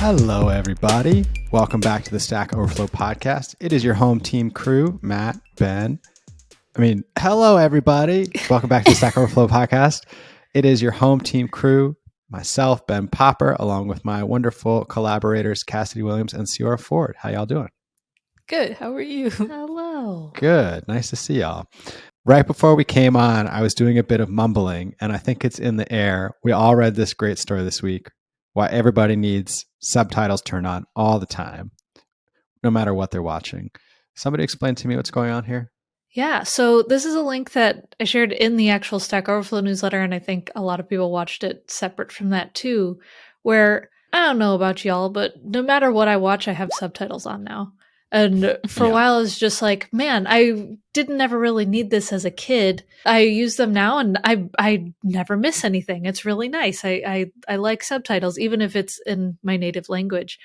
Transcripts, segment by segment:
Hello, everybody. Welcome back to the Stack Overflow podcast. It is your home team crew, Matt, Ben. Hello, everybody. Welcome back to the Stack Overflow podcast. It is your home team crew, myself, Ben Popper, along with my wonderful collaborators, Cassidy Williams and Ciara Ford. How y'all doing? Good. How are you? Hello. Good. Nice to see y'all. Right before we came on, I was doing a bit of mumbling, and I think it's in the air. We all read this great story this week. Why everybody needs subtitles turned on all the time, no matter what they're watching. Somebody explain to me what's going on here. Yeah, so this is a link that I shared in the actual Stack Overflow newsletter, and I think a lot of people watched it separate from that too, where I don't know about y'all, but no matter what I watch, I have subtitles on now. And for a while, I was just like, man, I didn't ever really need this as a kid. I use them now, and I never miss anything. It's really nice. I like subtitles, even if it's in my native language.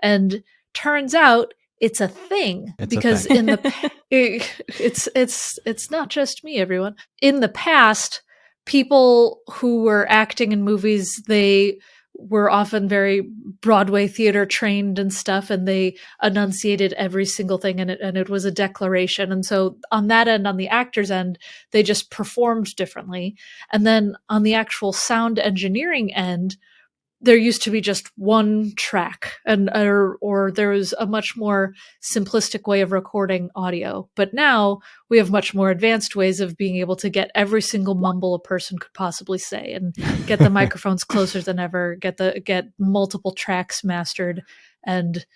And turns out it's a thing because in the it's not just me, everyone. In the past, people who were acting in movies, they were often very Broadway theater trained and stuff, and they enunciated every single thing, and it was a declaration. And so on that end, on the actor's end, they just performed differently. And then on the actual sound engineering end, there used to be just one track, or there was a much more simplistic way of recording audio. But now we have much more advanced ways of being able to get every single mumble a person could possibly say, and get the microphones closer than ever, get multiple tracks mastered and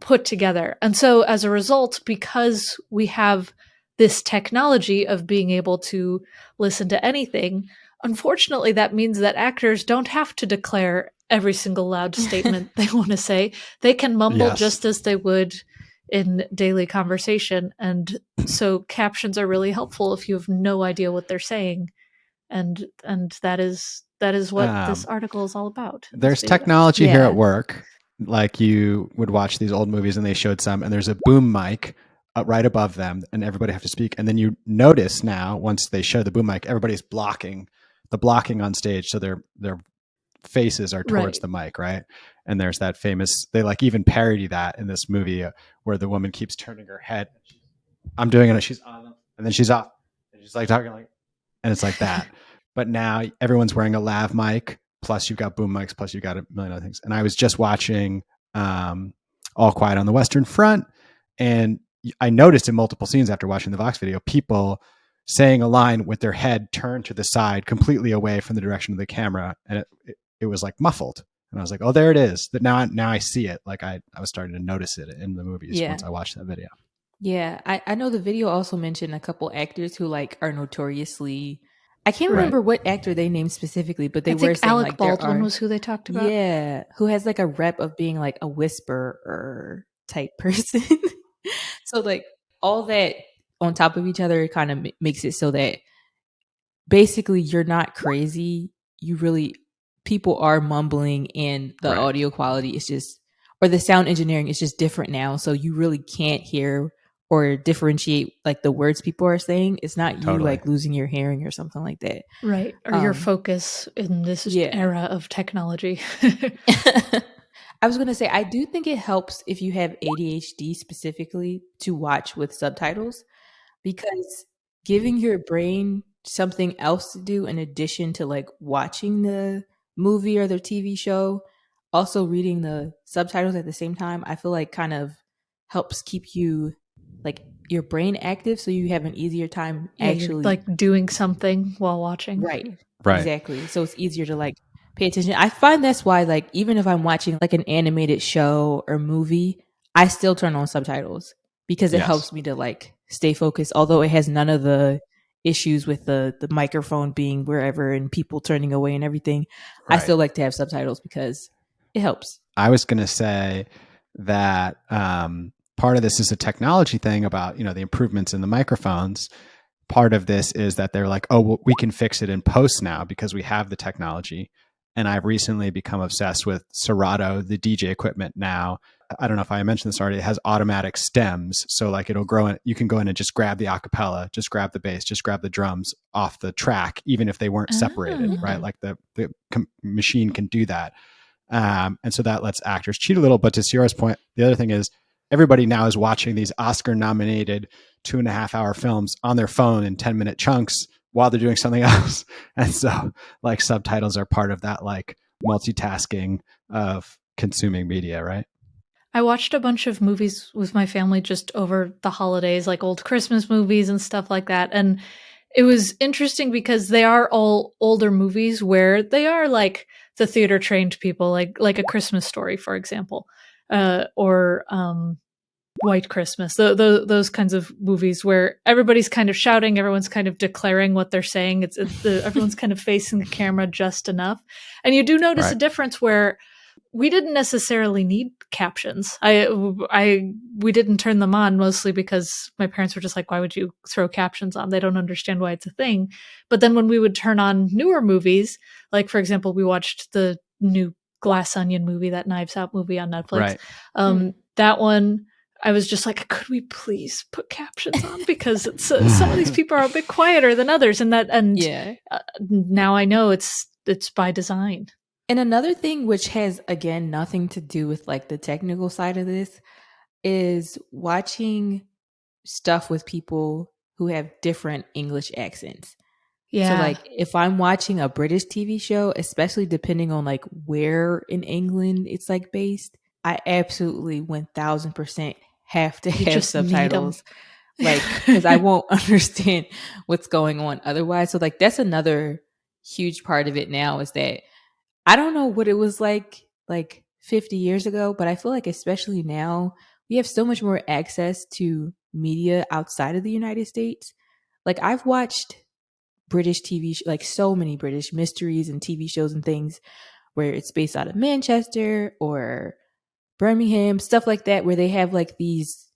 put together. And so as a result, because we have this technology of being able to listen to anything, unfortunately, that means that actors don't have to declare every single loud statement they want to say. They can mumble just as they would in daily conversation. And so captions are really helpful if you have no idea what they're saying. And that is what this article is all about. There's technology here at work. Like, you would watch these old movies and they showed some, and there's a boom mic right above them, and everybody have to speak. And then you notice now, once they show the boom mic, everybody's blocking on stage, so their faces are towards the mic, right? And there's that famous, they like even parody that in this movie where the woman keeps turning her head. I'm doing it, she's on, and then she's off, and she's like talking like, and it's like that. But now everyone's wearing a lav mic, plus you've got boom mics, plus you've got a million other things. And I was just watching All Quiet on the Western Front, and I noticed in multiple scenes after watching the Vox video, people saying a line with their head turned to the side, completely away from the direction of the camera, and it was like muffled. And I was like, "Oh, there it is." That now I see it. Like I was starting to notice it in the movies once I watched that video. Yeah, I know the video also mentioned a couple actors who like are notoriously. I can't remember what actor they named specifically, but they were saying Alec like Baldwin was who they talked about. Yeah, who has like a rep of being like a whisperer type person. So like all that on top of each other kind of makes it so that basically you're not crazy. People are mumbling, and the audio quality is just, or the sound engineering is just different now. So you really can't hear or differentiate like the words people are saying. It's not you like losing your hearing or something like that. Right. Or your focus in this era of technology. I was going to say, I do think it helps if you have ADHD specifically to watch with subtitles, because giving your brain something else to do in addition to like watching the movie or the TV show, also reading the subtitles at the same time, I feel like kind of helps keep you like your brain active, so you have an easier time actually like doing something while watching. Right. Exactly. So it's easier to like pay attention. I find that's why, like, even if I'm watching like an animated show or movie, I still turn on subtitles because it helps me to like stay focused. Although it has none of the issues with the microphone being wherever and people turning away and everything. I still like to have subtitles because it helps. I was going to say that part of this is a technology thing about, the improvements in the microphones. Part of this is that they're like, oh, well, we can fix it in post now because we have the technology. And I've recently become obsessed with Serato, the DJ equipment now. I don't know if I mentioned this already. It has automatic stems. So like it'll grow in, you can go in and just grab the acapella, just grab the bass, just grab the drums off the track, even if they weren't separated, right? Like the machine can do that. And so that lets actors cheat a little. But to Sierra's point, the other thing is everybody now is watching these Oscar nominated 2.5 hour films on their phone in 10-minute chunks while they're doing something else. And so like subtitles are part of that like multitasking of consuming media, right? I watched a bunch of movies with my family just over the holidays, like old Christmas movies and stuff like that. And it was interesting because they are all older movies where they are like the theater trained people, like A Christmas Story, for example, or White Christmas. Those kinds of movies where everybody's kind of shouting, everyone's kind of declaring what they're saying. Everyone's kind of facing the camera just enough, and you do notice a Right. difference where we didn't necessarily need captions. We didn't turn them on mostly because my parents were just like, why would you throw captions on? They don't understand why it's a thing. But then when we would turn on newer movies, like for example, we watched the new Glass Onion movie, that Knives Out movie on Netflix. Right. That one, I was just like, could we please put captions on? Because some of these people are a bit quieter than others, and Yeah. now I know it's by design. And another thing which has again nothing to do with like the technical side of this is watching stuff with people who have different English accents. Yeah. So like if I'm watching a British TV show, especially depending on like where in England it's like based, I absolutely 1000% have to You have just need 'em. subtitles. Like, because I won't understand what's going on otherwise. So like that's another huge part of it now is that I don't know what it was like 50 years ago, but I feel like especially now we have so much more access to media outside of the United States. Like I've watched British TV, like so many British mysteries and TV shows and things where it's based out of Manchester or Birmingham, stuff like that, where they have like these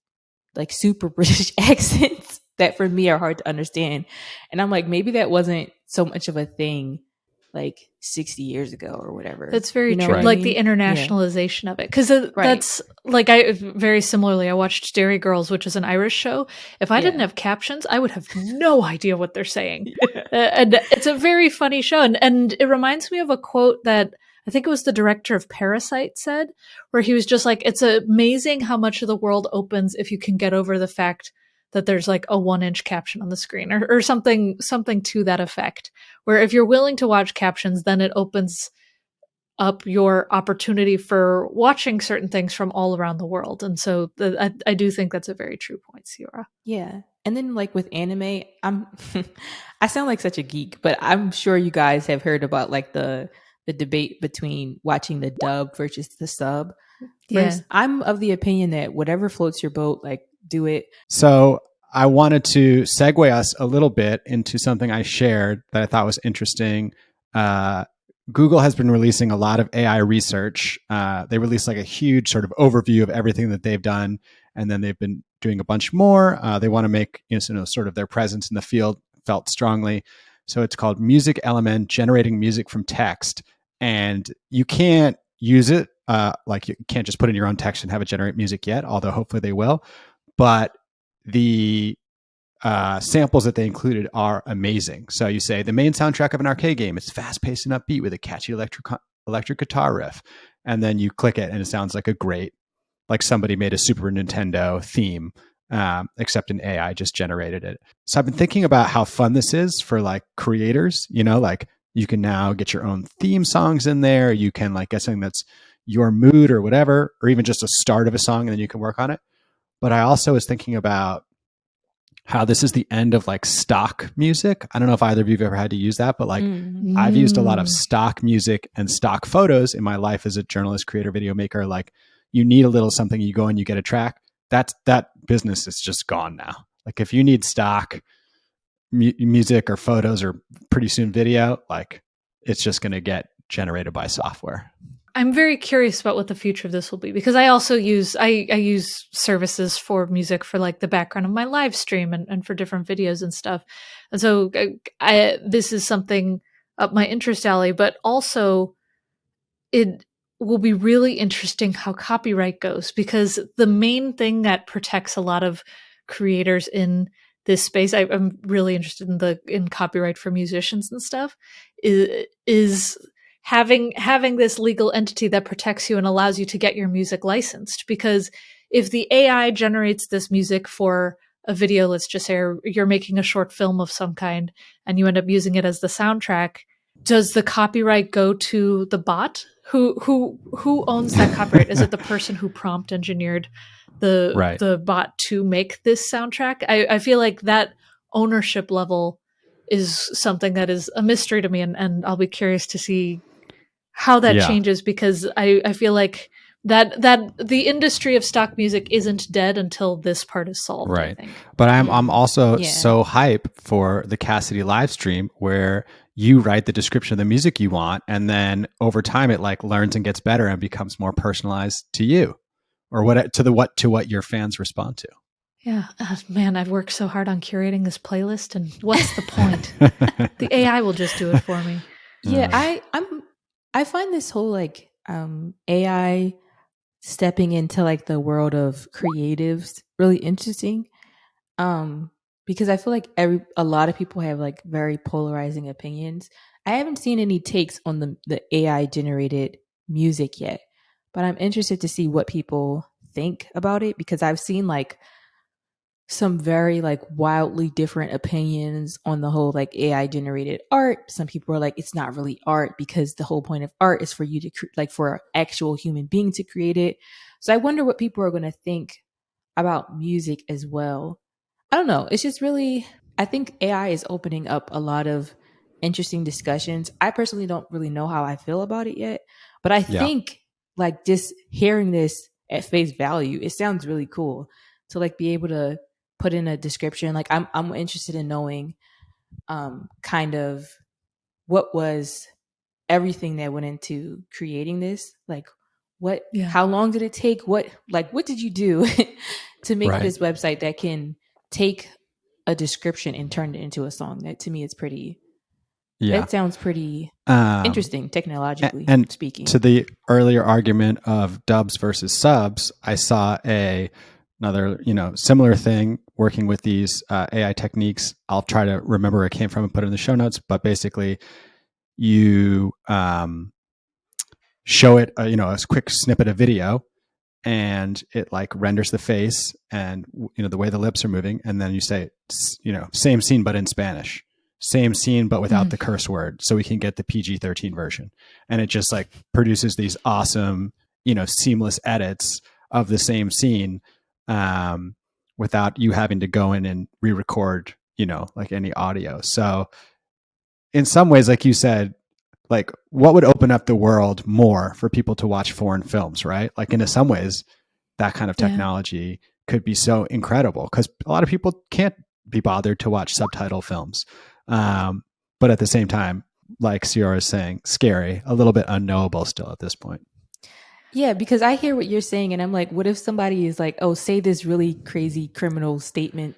like super British accents that for me are hard to understand. And I'm like, maybe that wasn't so much of a thing like 60 years ago or whatever. That's very You know true. what I Like mean? the internationalization of it. Because Right. that's like I very similarly, I watched Dairy Girls, which is an Irish show. If I didn't Yeah. have captions, I would have no idea what they're saying. And it's a very funny show. And it reminds me of a quote that I think it was the director of Parasite said, where he was just like, it's amazing how much of the world opens if you can get over the fact that there's like a 1-inch caption on the screen or something to that effect. Where if you're willing to watch captions, then it opens up your opportunity for watching certain things from all around the world. And so I do think that's a very true point, Sierra. Yeah. And then like with anime, I'm I sound like such a geek, but I'm sure you guys have heard about like the debate between watching the dub versus the sub. Yeah. I'm of the opinion that whatever floats your boat, like do it. So I wanted to segue us a little bit into something I shared that I thought was interesting. Google has been releasing a lot of AI research. They released like a huge sort of overview of everything that they've done, and then they've been doing a bunch more. They want to make sort of their presence in the field felt strongly. So it's called Music Element, generating music from text, and you can't use it like you can't just put in your own text and have it generate music yet. Although hopefully they will, but the samples that they included are amazing. So you say the main soundtrack of an arcade game, it's fast paced and upbeat with a catchy electric guitar riff. And then you click it and it sounds like a great, like somebody made a Super Nintendo theme, except an AI just generated it. So I've been thinking about how fun this is for like creators, like you can now get your own theme songs in there. You can like get something that's your mood or whatever, or even just a start of a song and then you can work on it. But I also was thinking about how this is the end of like stock music. I don't know if either of you have ever had to use that, but like I've used a lot of stock music and stock photos in my life as a journalist, creator, video maker. Like you need a little something, you go and you get a track. That business is just gone now. Like if you need stock music or photos or pretty soon video, like it's just going to get generated by software. I'm very curious about what the future of this will be because I also use I use services for music for like the background of my live stream and for different videos and stuff. And so this is something up my interest alley, but also it will be really interesting how copyright goes because the main thing that protects a lot of creators in this space, I'm really interested in copyright for musicians and stuff, is having this legal entity that protects you and allows you to get your music licensed. Because if the AI generates this music for a video, let's just say, or you're making a short film of some kind and you end up using it as the soundtrack, does the copyright go to the bot? Who owns that copyright? Is it the person who prompt engineered the bot to make this soundtrack? I feel like that ownership level is something that is a mystery to me, and I'll be curious to see how that changes, because I feel like that the industry of stock music isn't dead until this part is solved. Right. I think. But I'm also so hype for the Cassidy live stream where you write the description of the music you want, and then over time it like learns and gets better and becomes more personalized to you, or what your fans respond to. Yeah, man, I've worked so hard on curating this playlist, and what's the point? The AI will just do it for me. Yeah, I find this whole like AI stepping into like the world of creatives really interesting. Because I feel like a lot of people have like very polarizing opinions. I haven't seen any takes on the AI generated music yet, but I'm interested to see what people think about it, because I've seen like some very like wildly different opinions on the whole like AI generated art. Some people are like, it's not really art because the whole point of art is for you to like for an actual human being to create it. So I wonder what people are going to think about music as well. I don't know. It's just really, I think AI is opening up a lot of interesting discussions. I personally don't really know how I feel about it yet, but I think like just hearing this at face value, it sounds really cool to like be able to put in a description. Like I'm interested in knowing kind of what was everything that went into creating this. Like how long did it take? What did you do to make this website that can take a description and turn it into a song? That to me is pretty that sounds pretty interesting technologically and speaking. To the earlier argument of dubs versus subs, I saw another similar thing working with these AI techniques. I'll try to remember where it came from and put it in the show notes, but basically you show it a quick snippet of video, and it like renders the face and the way the lips are moving, and then you say same scene but in Spanish, same scene but without the curse word, so we can get the PG-13 version, and it just like produces these awesome seamless edits of the same scene without you having to go in and re-record like any audio. So in some ways, like you said, like what would open up the world more for people to watch foreign films, right? Like in some ways that kind of technology could be so incredible, because a lot of people can't be bothered to watch subtitle films. But at the same time, like Ciara is saying, scary, a little bit unknowable still at this point. Yeah, because I hear what you're saying, and I'm like, what if somebody is like, oh, say this really crazy criminal statement?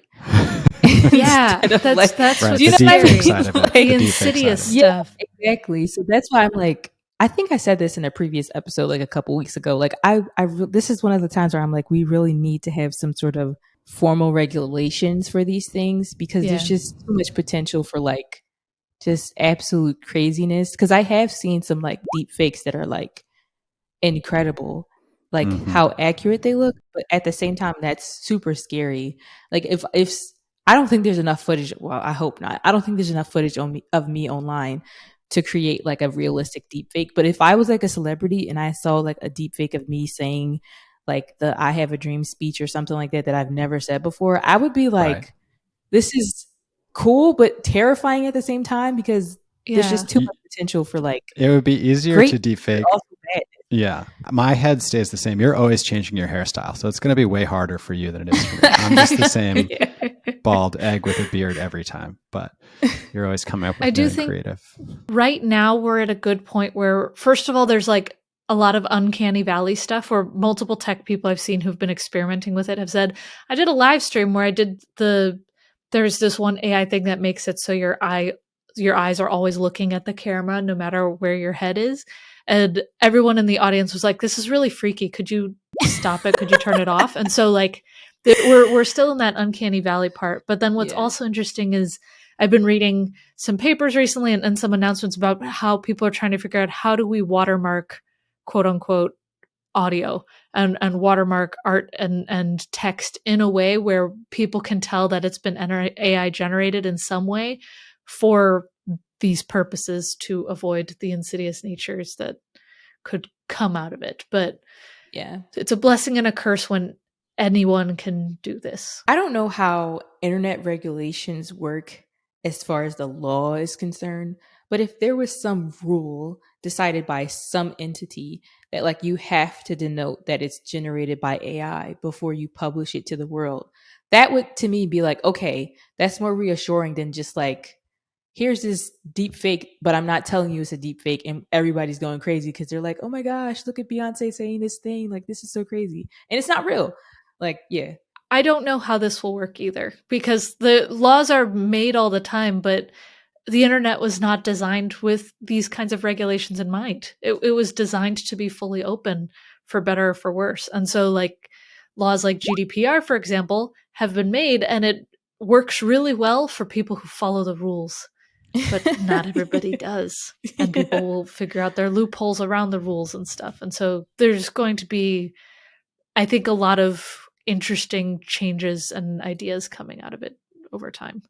Yeah, that's right, what's the scary. side of it, The insidious stuff. Yeah, exactly. So that's why I'm like, I think I said this in a previous episode, like a couple weeks ago. Like, this is one of the times where I'm like, we really need to have some sort of formal regulations for these things, because there's just too much potential for like just absolute craziness. Because I have seen some like deep fakes that are like incredible, like how accurate they look, but at the same time that's super scary. Like if I don't think there's enough footage, well, I hope not, I don't think there's enough footage of me online to create like a realistic deep fake. But if I was like a celebrity and I saw like a deep fake of me saying like the I have a dream speech or something like that I've never said before, I would be like, this is cool but terrifying at the same time, because there's just too much potential for like, it would be easier to deepfake. Yeah. My head stays the same. You're always changing your hairstyle, so it's going to be way harder for you than it is for me. I'm just the same bald egg with a beard every time, but you're always coming up with very creative. Right now, we're at a good point where, first of all, there's like a lot of uncanny valley stuff where multiple tech people I've seen who've been experimenting with it have said, I did a live stream where I did there's this one AI thing that makes it so your eyes are always looking at the camera no matter where your head is. And everyone in the audience was like, this is really freaky. Could you stop it? Could you turn it off? And so like we're still in that uncanny valley part. But then what's also interesting is I've been reading some papers recently and some announcements about how people are trying to figure out how do we watermark, quote unquote, audio and watermark art and text in a way where people can tell that it's been AI generated in some way for these purposes to avoid the insidious natures that could come out of it. But yeah, it's a blessing and a curse when anyone can do this. I don't know how internet regulations work as far as the law is concerned, but if there was some rule decided by some entity that like you have to denote that it's generated by AI before you publish it to the world, that would to me be like, okay, that's more reassuring than just like, here's this deep fake, but I'm not telling you it's a deep fake, and everybody's going crazy because they're like, oh my gosh, look at Beyonce saying this thing, like this is so crazy. And it's not real. Like, yeah. I don't know how this will work either, because the laws are made all the time, but the internet was not designed with these kinds of regulations in mind. It was designed to be fully open, for better or for worse. And so like laws like GDPR, for example, have been made, and it works really well for people who follow the rules. But not everybody does. And people will figure out their loopholes around the rules and stuff. And so there's going to be, I think, a lot of interesting changes and ideas coming out of it over time.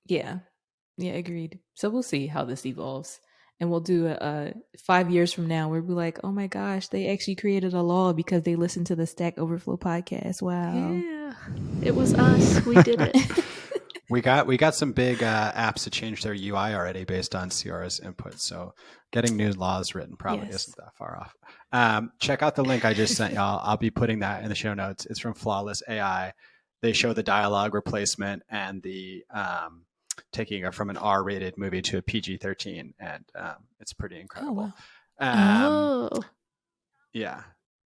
Yeah. Yeah, agreed. So we'll see how this evolves. And we'll do a 5 years from now where we're like, oh my gosh, they actually created a law because they listened to the Stack Overflow podcast. Wow. Yeah. It was us. We did it. We got some big apps to change their UI already based on Ciara's input. So getting new laws written probably isn't that far off. Check out the link I just sent y'all. I'll be putting that in the show notes. It's from Flawless AI. They show the dialogue replacement and the taking it from an R-rated movie to a PG-13, and it's pretty incredible. Yeah.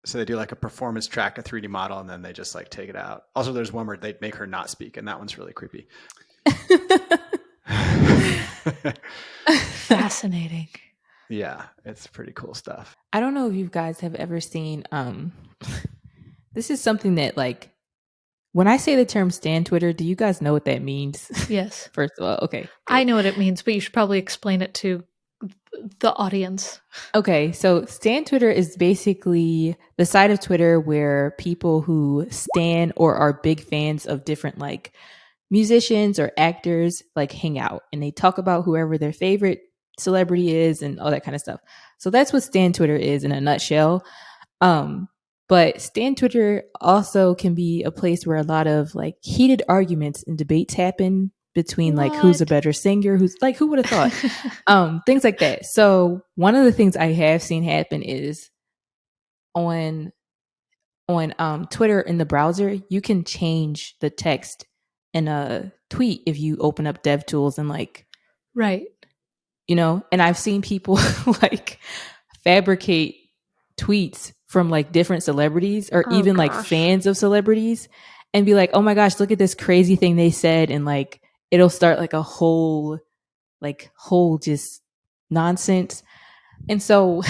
So they do like a performance track, a 3D model, and then they just like take it out. Also, there's one where they make her not speak, and that one's really creepy. Fascinating. Yeah, it's pretty cool stuff. I don't know if you guys have ever seen this is something that like when I say the term stan Twitter, do you guys know what that means? Yes. First of all, okay. Good. I know what it means, but you should probably explain it to the audience. Okay, so stan Twitter is basically the side of Twitter where people who stan or are big fans of different like musicians or actors like hang out, and they talk about whoever their favorite celebrity is and all that kind of stuff. So that's what stan Twitter is in a nutshell. But stan Twitter also can be a place where a lot of like heated arguments and debates happen between like who's a better singer, who's like, who would have thought? Things like that. So one of the things I have seen happen is on Twitter in the browser, you can change the text in a tweet if you open up DevTools and like, right. You know, and I've seen people like fabricate tweets from like different celebrities or even like fans of celebrities and be like, oh my gosh, look at this crazy thing they said. And like, it'll start like a whole just nonsense. And so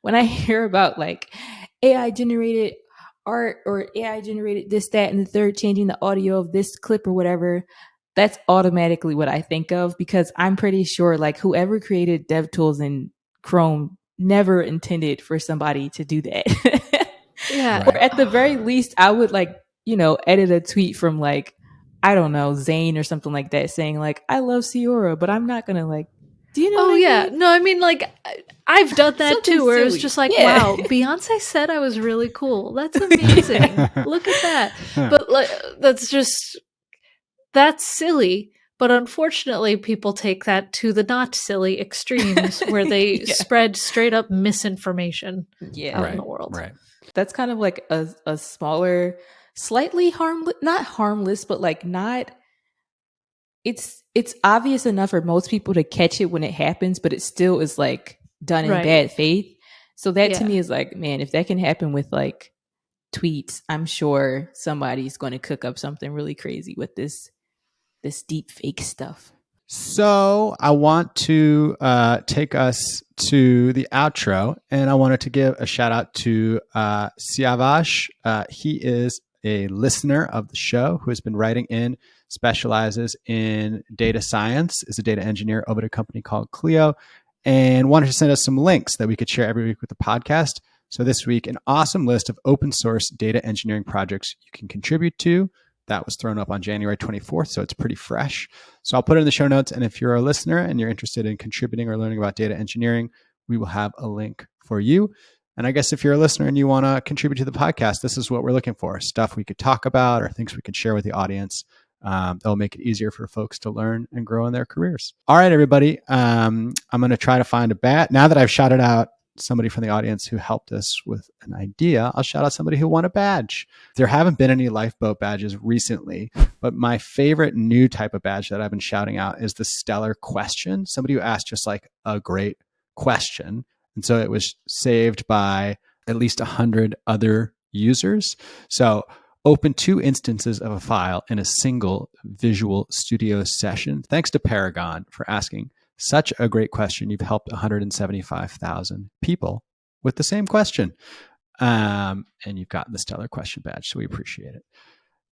when I hear about like AI generated art or AI generated this, that, and the third, changing the audio of this clip or whatever, that's automatically what I think of, because I'm pretty sure like whoever created DevTools in Chrome never intended for somebody to do that. Yeah. Or at the very least, I would like, you know, edit a tweet from like, I don't know, Zayn or something like that saying like, I love Ciara, but I'm not going to like, do you know what I mean? No, I mean like I've done that too, where it was just like, wow, Beyonce said I was really cool. That's amazing. Look at that. But like, that's silly. But unfortunately, people take that to the not silly extremes where they spread straight up misinformation out in the world. Right. That's kind of like a smaller, slightly not harmless, but like not, it's obvious enough for most people to catch it when it happens, but it still is like done in bad faith. So that to me is like, man, if that can happen with like tweets, I'm sure somebody's going to cook up something really crazy with this deep fake stuff. So I want to take us to the outro, and I wanted to give a shout out to Siavash. He is a listener of the show who has been writing in specializes in data science, is a data engineer over at a company called Cleo, and wanted to send us some links that we could share every week with the podcast. So this week, an awesome list of open source data engineering projects you can contribute to. That was thrown up on January 24th, so it's pretty fresh. So I'll put it in the show notes. And if you're a listener and you're interested in contributing or learning about data engineering, we will have a link for you. And I guess if you're a listener and you want to contribute to the podcast, this is what we're looking for: stuff we could talk about or things we could share with the audience. That'll make it easier for folks to learn and grow in their careers. All right, everybody. I'm going to try to find a badge. Now that I've shouted out somebody from the audience who helped us with an idea, I'll shout out somebody who won a badge. There haven't been any lifeboat badges recently, but my favorite new type of badge that I've been shouting out is the stellar question. Somebody who asked just like a great question. And so it was saved by at least 100 other users. So open 2 instances of a file in a single Visual Studio session. Thanks to Paragon for asking such a great question. You've helped 175,000 people with the same question. And you've gotten the stellar question badge, so we appreciate it.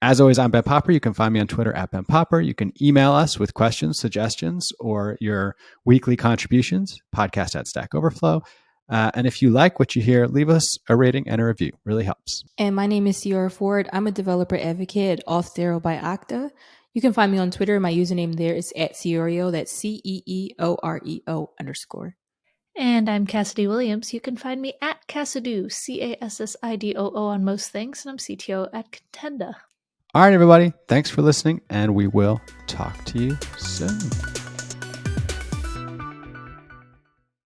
As always, I'm Ben Popper. You can find me on Twitter at Ben Popper. You can email us with questions, suggestions, or your weekly contributions, podcast at Stack Overflow. And if you like what you hear, leave us a rating and a review. Really helps. And my name is Ciara Ford. I'm a developer advocate at Auth0 by Okta. You can find me on Twitter. My username there is @Ceoreo. That's CEEOREO_. And I'm Cassidy Williams. You can find me at Cassidoo, CASSIDOO on most things, and I'm CTO at Contenda. All right, everybody. Thanks for listening, and we will talk to you soon.